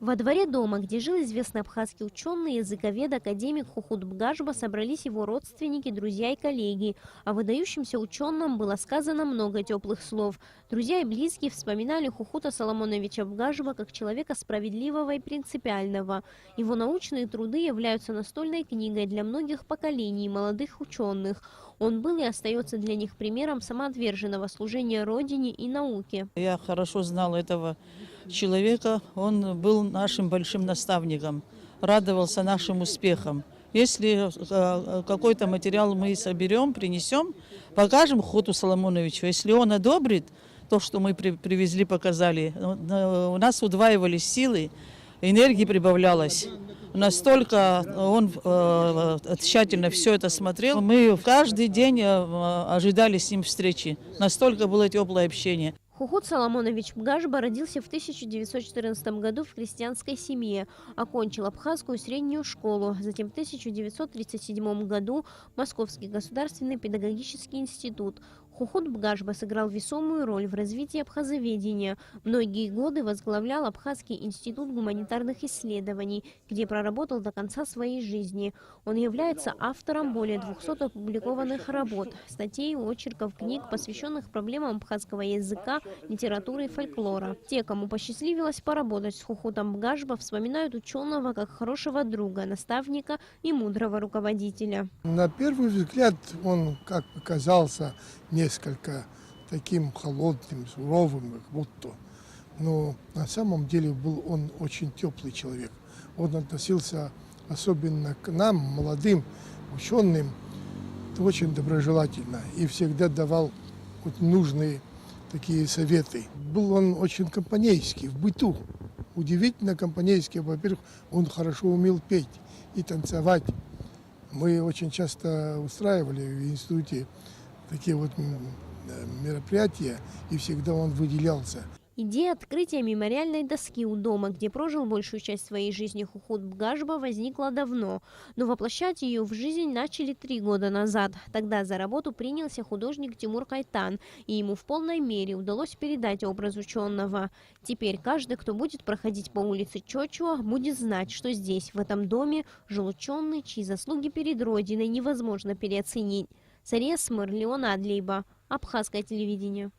Во дворе дома, где жил известный абхазский ученый, языковед, академик Хухут Бгажба, собрались его родственники, друзья и коллеги. О выдающемся ученом было сказано много теплых слов. Друзья и близкие вспоминали Хухута Соломоновича Бгажба как человека справедливого и принципиального. Его научные труды являются настольной книгой для многих поколений молодых ученых. Он был и остается для них примером самоотверженного служения Родине и науке. Я хорошо знал этого человека, он был нашим большим наставником, радовался нашим успехам. Если какой-то материал мы соберем, принесем, покажем Хухуту Соломоновичу. Если он одобрит то, что мы привезли, показали, у нас удваивались силы, энергии прибавлялось. Настолько он тщательно все это смотрел. Мы каждый день ожидали с ним встречи. Настолько было теплое общение. Хухут Соломонович Бгажба родился в 1914 году в крестьянской семье. Окончил абхазскую среднюю школу. Затем в 1937 году Московский государственный педагогический институт. Хухут Бгажба сыграл весомую роль в развитии абхазоведения. Многие годы возглавлял Абхазский институт гуманитарных исследований, где проработал до конца своей жизни. Он является автором более 200 опубликованных работ, статей, очерков, книг, посвященных проблемам абхазского языка, литературы и фольклора. Те, кому посчастливилось поработать с Хухутом Бгажба, вспоминают ученого как хорошего друга, наставника и мудрого руководителя. На первый взгляд он, как показался, несколько таким холодным, суровым, как будто. Но на самом деле был он очень теплый человек. Он относился особенно к нам, молодым ученым, очень доброжелательно и всегда давал нужные такие советы. Был он очень компанейский в быту. Удивительно компанейский. Во-первых, он хорошо умел петь и танцевать. Мы очень часто устраивали в институте такие вот мероприятия, и всегда он выделялся. Идея открытия мемориальной доски у дома, где прожил большую часть своей жизни Хухут Бгажба, возникла давно. Но воплощать ее в жизнь начали 3 года назад. Тогда за работу принялся художник Тимур Кайтан, и ему в полной мере удалось передать образ ученого. Теперь каждый, кто будет проходить по улице Чочуа, будет знать, что здесь, в этом доме, жил ученый, чьи заслуги перед Родиной невозможно переоценить. Сария Смыр, Леон Адлейба, Абхазское телевидение.